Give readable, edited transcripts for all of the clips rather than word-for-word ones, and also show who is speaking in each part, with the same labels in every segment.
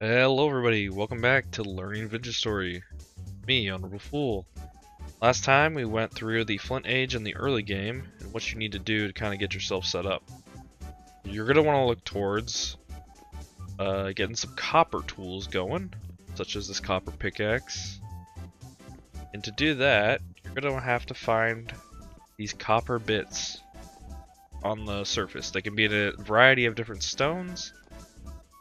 Speaker 1: Hello everybody, welcome back to Learning Vintage Story. Me, Honorable Fool. Last time we went through the Flint Age in the early game and what you need to do to kind of get yourself set up. You're going to want to look towards getting some copper tools going, such as this copper pickaxe. And to do that, you're going to have to find these copper bits on the surface. They can be in a variety of different stones.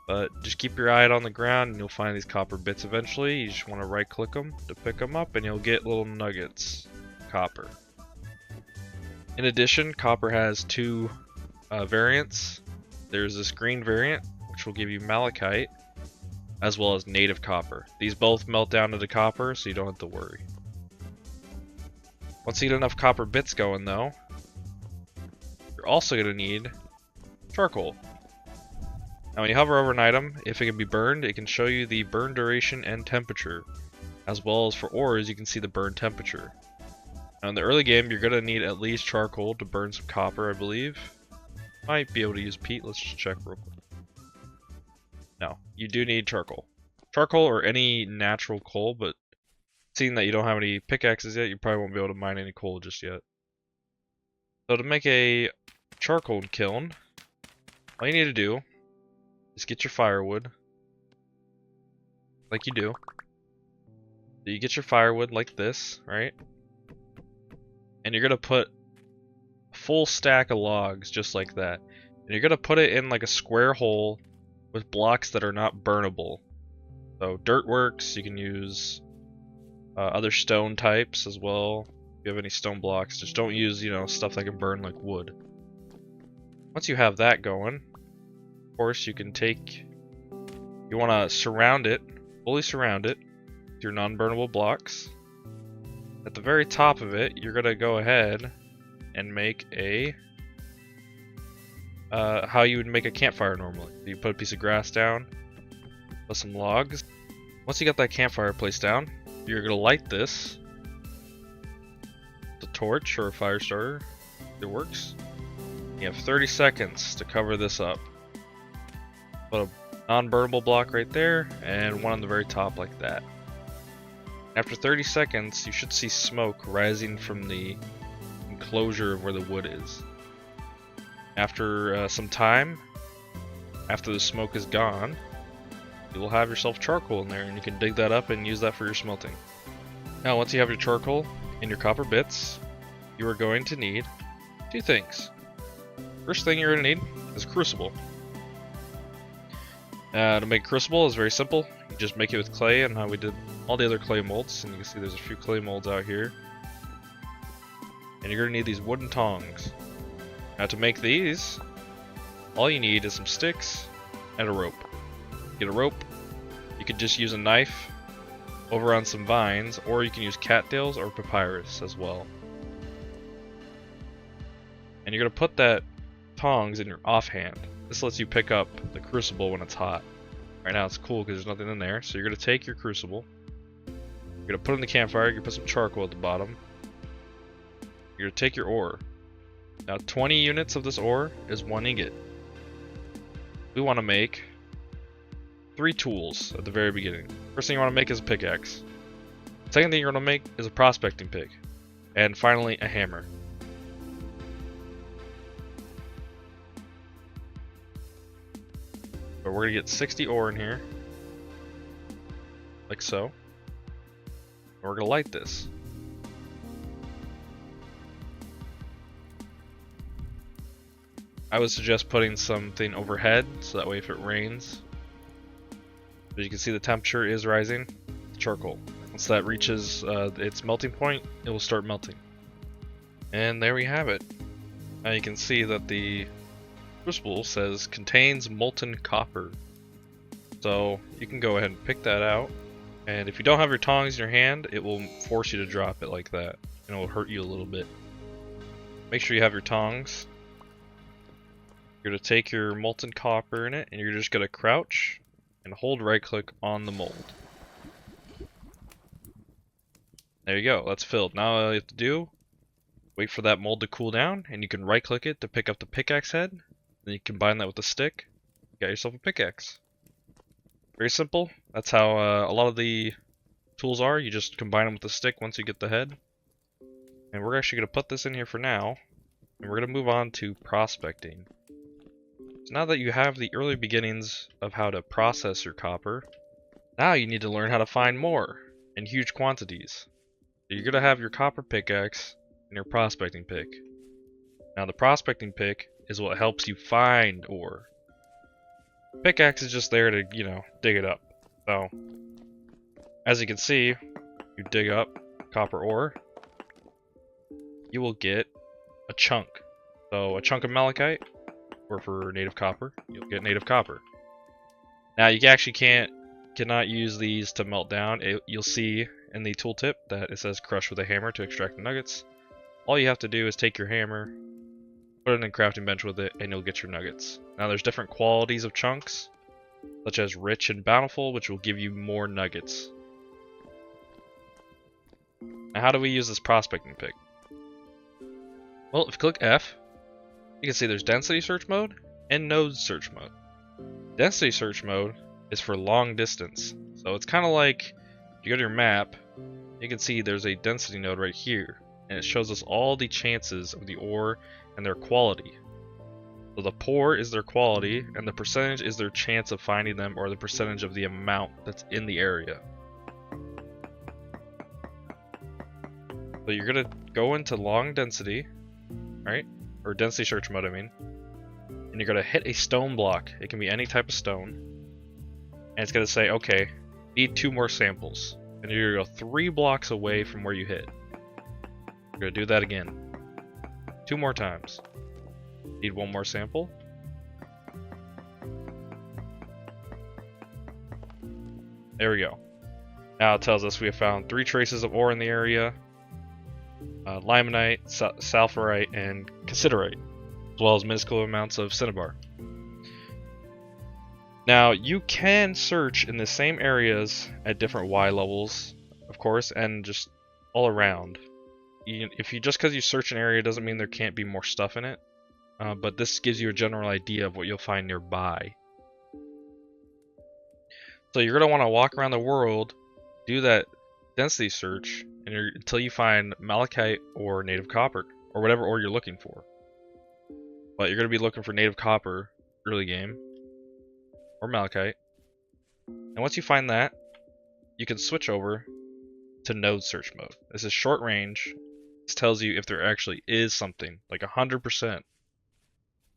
Speaker 1: But just keep your eye out on the ground and you'll find these copper bits eventually. You just want to right click them to pick them up and you'll get little nuggets of copper. In addition, copper has two variants. There's this green variant, which will give you malachite, as well as native copper. These both melt down into copper, so you don't have to worry. Once you get enough copper bits going though, you're also going to need charcoal. Now when you hover over an item, if it can be burned, it can show you the burn duration and temperature. As well as for ores, you can see the burn temperature. Now in the early game, you're going to need at least charcoal to burn some copper, I believe. Might be able to use peat, let's just check real quick. No, you do need charcoal. Charcoal or any natural coal, but seeing that you don't have any pickaxes yet, you probably won't be able to mine any coal just yet. So to make a charcoal kiln, all you need to do is get your firewood, like you do. So you get your firewood like this, right? And you're gonna put a full stack of logs just like that. And you're gonna put it in like a square hole with blocks that are not burnable. So dirt works, you can use other stone types as well. If you have any stone blocks, just don't use, stuff that can burn like wood. Once you have that going, of course, you can take, you want to surround it, fully surround it with your non-burnable blocks. At the very top of it, you're going to go ahead and make a, how you would make a campfire normally. You put a piece of grass down, put some logs. Once you got that campfire placed down, you're going to light this, the torch or a fire starter, it works. You have 30 seconds to cover this up. Put a non-burnable block right there, and one on the very top like that. After 30 seconds, you should see smoke rising from the enclosure of where the wood is. After some time, after the smoke is gone, you will have yourself charcoal in there, and you can dig that up and use that for your smelting. Now, once you have your charcoal and your copper bits, you are going to need two things. First thing you're going to need is a crucible. To make crucible is very simple. You just make it with clay and how we did all the other clay molds. And you can see there's a few clay molds out here. And you're going to need these wooden tongs. Now to make these, all you need is some sticks and a rope. Get a rope. You could just use a knife over on some vines, or you can use cattails or papyrus as well. And you're going to put that tongs in your offhand. This lets you pick up the crucible when it's hot. Right now it's cool because there's nothing in there. So you're going to take your crucible. You're going to put it in the campfire. You're going to put some charcoal at the bottom. You're going to take your ore. Now 20 units of this ore is 1 ingot. We want to make 3 tools at the very beginning. First thing you want to make is a pickaxe. Second thing you're going to make is a prospecting pick. And finally a hammer. But we're going to get 60 ore in here, like so, and we're going to light this. I would suggest putting something overhead, so that way if it rains, as you can see the temperature is rising, charcoal. Once that reaches its melting point, it will start melting. And there we have it. Now you can see that the crucible says contains molten copper, so you can go ahead and pick that out, and if you don't have your tongs in your hand, it will force you to drop it like that and it will hurt you a little bit. Make sure you have your tongs. You're going to take your molten copper in it, and you're just going to crouch and hold right click on the mold. There you go, that's filled. Now all you have to do, wait for that mold to cool down, and you can right click it to pick up the pickaxe head. Then you combine that with a stick, you got yourself a pickaxe. Very simple. That's how a lot of the tools are. You just combine them with the stick once you get the head. And we're actually going to put this in here for now. And we're going to move on to prospecting. So now that you have the early beginnings of how to process your copper, now you need to learn how to find more in huge quantities. So you're going to have your copper pickaxe and your prospecting pick. Now the prospecting pick is what helps you find ore. Pickaxe is just there to, dig it up. So, as you can see, you dig up copper ore, you will get a chunk. So a chunk of malachite, or for native copper, you'll get native copper. Now you actually cannot use these to melt down. You'll see in the tooltip that it says crush with a hammer to extract the nuggets. All you have to do is take your hammer, put it in a crafting bench with it, and you'll get your nuggets. Now there's different qualities of chunks, such as rich and bountiful, which will give you more nuggets. Now how do we use this prospecting pick? Well, if you click F, you can see there's density search mode and node search mode. Density search mode is for long distance. So it's kind of like, if you go to your map, you can see there's a density node right here, and it shows us all the chances of the ore and their quality. So the poor is their quality, and the percentage is their chance of finding them, or the percentage of the amount that's in the area. So you're gonna go into long density, right? Or density search mode, I mean. And you're gonna hit a stone block. It can be any type of stone. And it's gonna say, okay, need 2 more samples. And you're gonna go 3 blocks away from where you hit. You're gonna do that again. 2 more times. Need 1 more sample. There we go. Now it tells us we have found 3 traces of ore in the area. Limonite, sulfurite, and cassiterite, as well as minuscule amounts of cinnabar. Now you can search in the same areas at different Y levels, of course, and just all around. If you just because you search an area doesn't mean there can't be more stuff in it, but this gives you a general idea of what you'll find nearby. So you're gonna want to walk around the world, do that density search, and until you find malachite or native copper, or whatever ore you're looking for. But you're going to be looking for native copper early game, or malachite. And once you find that, you can switch over to node search mode. This is short range. This tells you if there actually is something, like 100%.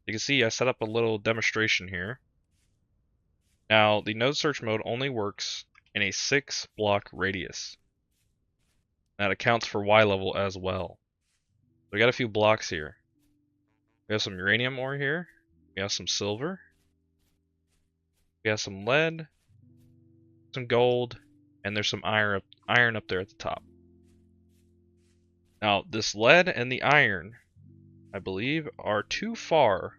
Speaker 1: You can see I set up a little demonstration here. Now, the node search mode only works in a 6 block radius. That accounts for Y level as well. We got a few blocks here. We have some uranium ore here. We have some silver. We have some lead, some gold, and there's some iron up there at the top. Now, this lead and the iron, I believe, are too far.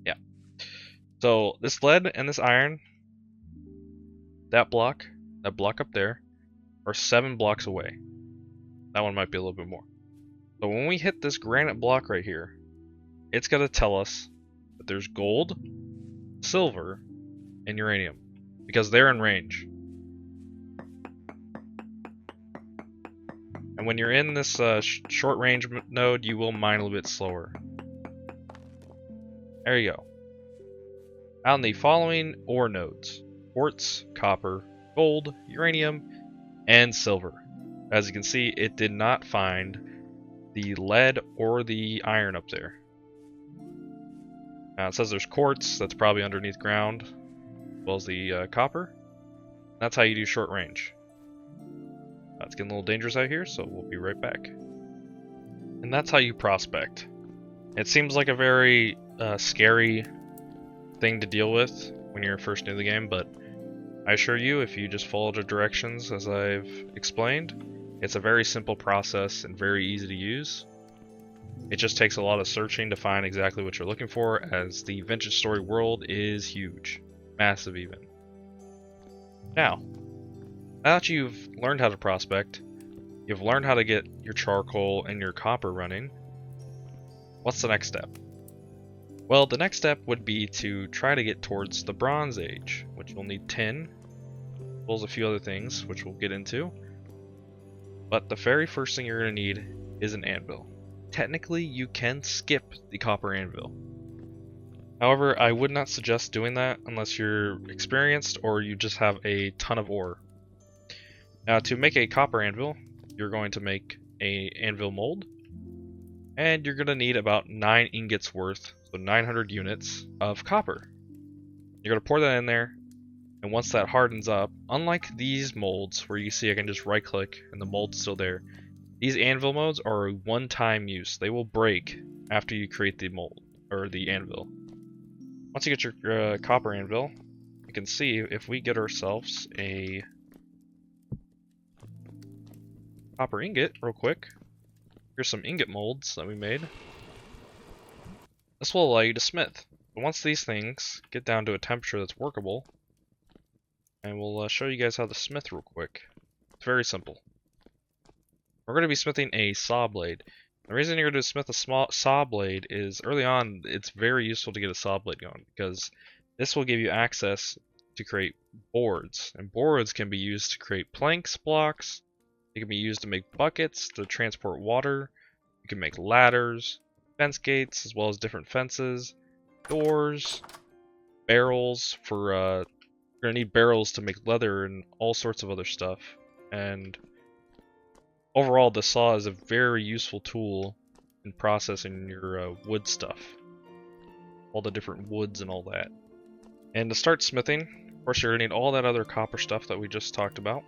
Speaker 1: Yeah. So this lead and this iron, that block up there, are 7 blocks away. That one might be a little bit more. So when we hit this granite block right here, it's going to tell us that there's gold, silver, and uranium, because they're in range. And when you're in this short range node, you will mine a little bit slower. There you go. On the following ore nodes: quartz, copper, gold, uranium, and silver. As you can see, it did not find the lead or the iron up there. Now it says there's quartz, that's probably underneath ground, as well as the copper. That's how you do short range. It's getting a little dangerous out here, so we'll be right back. And that's how you prospect. It seems like a very scary thing to deal with when you're first new to the game, but I assure you, if you just follow the directions as I've explained, it's a very simple process and very easy to use. It just takes a lot of searching to find exactly what you're looking for, as the Vintage Story world is huge. Massive even. Now that you've learned how to prospect, you've learned how to get your charcoal and your copper running, what's the next step? Well, the next step would be to try to get towards the Bronze Age, which will need tin, as well as a few other things, which we'll get into. But the very first thing you're going to need is an anvil. Technically, you can skip the copper anvil. However, I would not suggest doing that unless you're experienced or you just have a ton of ore. Now, to make a copper anvil, you're going to make an anvil mold, and you're going to need about 9 ingots worth, so 900 units of copper. You're going to pour that in there, and once that hardens up, unlike these molds where you see I can just right click and the mold's still there, these anvil molds are a one-time use. They will break after you create the mold, or the anvil. Once you get your copper anvil, you can see if we get ourselves a copper ingot real quick. Here's some ingot molds that we made. This will allow you to smith. But once these things get down to a temperature that's workable, and we'll show you guys how to smith real quick. It's very simple. We're going to be smithing a saw blade. The reason you're going to smith a small saw blade is early on it's very useful to get a saw blade going because this will give you access to create boards, and boards can be used to create planks, blocks. It can be used to make buckets to transport water. You can make ladders, fence gates, as well as different fences, doors, barrels for you're gonna need barrels to make leather and all sorts of other stuff. And overall, the saw is a very useful tool in processing your wood stuff, all the different woods and all that. And to start smithing, of course, you're gonna need all that other copper stuff that we just talked about,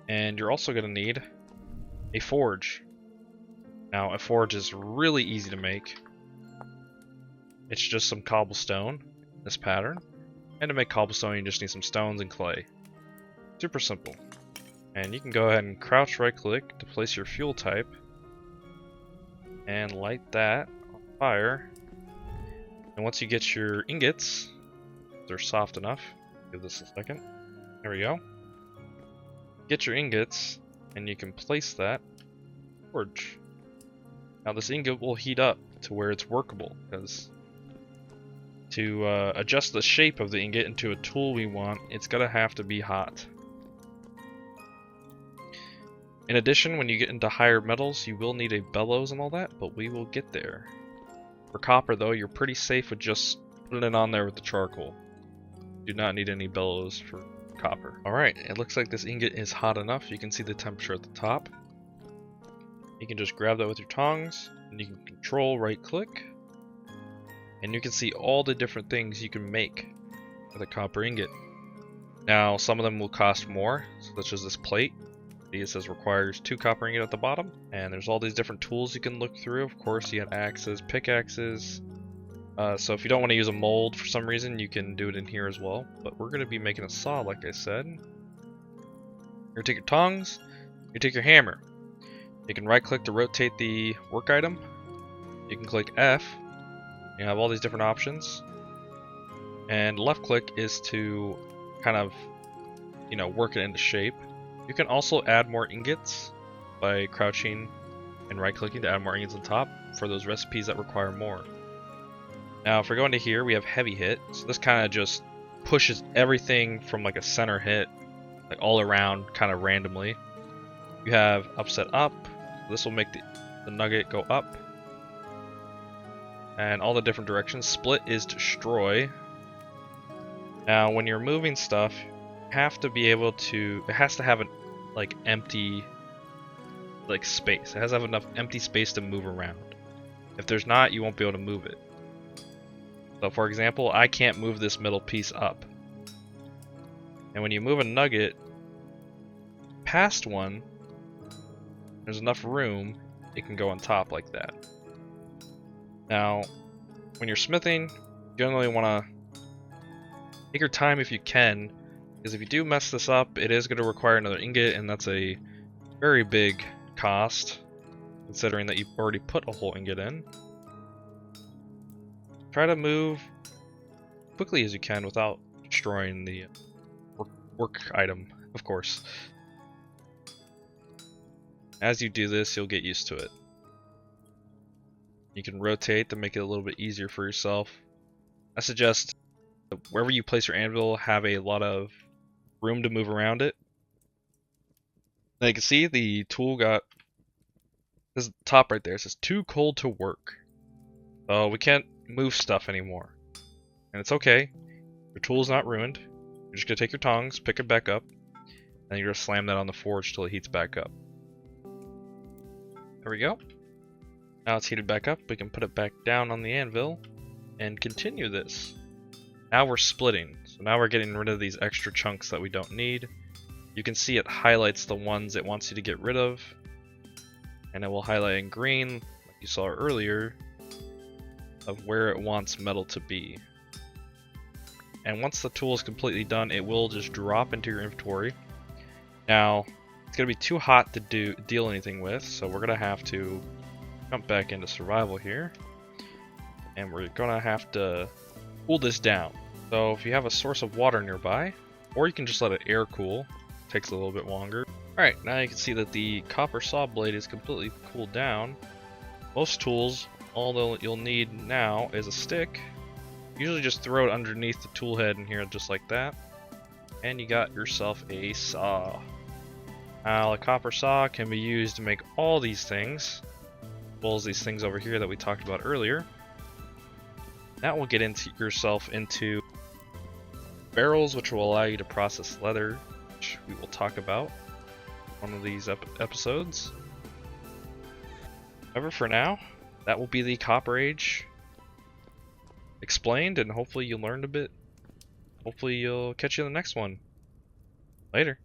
Speaker 1: and you're also gonna need a forge. Now, a forge is really easy to make. It's just some cobblestone, this pattern. And to make cobblestone, you just need some stones and clay. Super simple. And you can go ahead and crouch right click to place your fuel type. And light that on fire. And once you get your ingots, they're soft enough. Give this a second. There we go. Get your ingots, and you can place that in the forge. Now this ingot will heat up to where it's workable, because to adjust the shape of the ingot into a tool we want, it's gonna have to be hot. In addition, when you get into higher metals, you will need a bellows and all that, but we will get there. For copper though, you're pretty safe with just putting it on there with the charcoal. You do not need any bellows for copper. Alright, it looks like this ingot is hot enough. You can see the temperature at the top. You can just grab that with your tongs, and you can control right click. And you can see all the different things you can make with a copper ingot. Now, some of them will cost more, such as this plate. It says requires 2 copper ingot at the bottom. And there's all these different tools you can look through. Of course, you have axes, pickaxes. So if you don't want to use a mold for some reason, you can do it in here as well. But we're going to be making a saw, like I said. You're going to take your tongs, you take your hammer. You can right click to rotate the work item. You can click F. You have all these different options. And left click is to kind of, work it into shape. You can also add more ingots by crouching and right clicking to add more ingots on top for those recipes that require more. Now if we go into here, we have heavy hit. So this kind of just pushes everything from like a center hit, like all around kind of randomly. You have upset up. This will make the nugget go up. And all the different directions. Split is destroy. Now when you're moving stuff, you have to be able to, it has to have an empty space. It has to have enough empty space to move around. If there's not, you won't be able to move it. So for example, I can't move this middle piece up. And when you move a nugget past one, there's enough room, it can go on top like that. Now, when you're smithing, you generally want to take your time if you can, because if you do mess this up, it is going to require another ingot, and that's a very big cost, considering that you've already put a whole ingot in. Try to move quickly as you can without destroying the work item, of course. As you do this, you'll get used to it. You can rotate to make it a little bit easier for yourself. I suggest wherever you place your anvil, have a lot of room to move around it. Now you can see the tool got this top right there. It says too cold to work. So we can't move stuff anymore. And it's okay. Your tool's not ruined. You're just gonna take your tongs, pick it back up, and you're gonna slam that on the forge till it heats back up. There we go. Now it's heated back up. We can put it back down on the anvil and continue this. Now we're splitting. So now we're getting rid of these extra chunks that we don't need. You can see it highlights the ones it wants you to get rid of. And it will highlight in green, like you saw earlier, of where it wants metal to be. And once the tool is completely done, it will just drop into your inventory. Now, it's going to be too hot to deal anything with, so we're going to have to jump back into survival here. And we're going to have to cool this down. So if you have a source of water nearby, or you can just let it air cool, it takes a little bit longer. Alright, now you can see that the copper saw blade is completely cooled down. Most tools, all you'll need now is a stick. Usually just throw it underneath the tool head in here just like that. And you got yourself a saw. Now a copper saw can be used to make all these things, as well as these things over here that we talked about earlier. That will get yourself into barrels, which will allow you to process leather, which we will talk about in one of these episodes. However, for now, that will be the Copper Age explained, and hopefully you learned a bit. Hopefully you'll catch you in the next one. Later.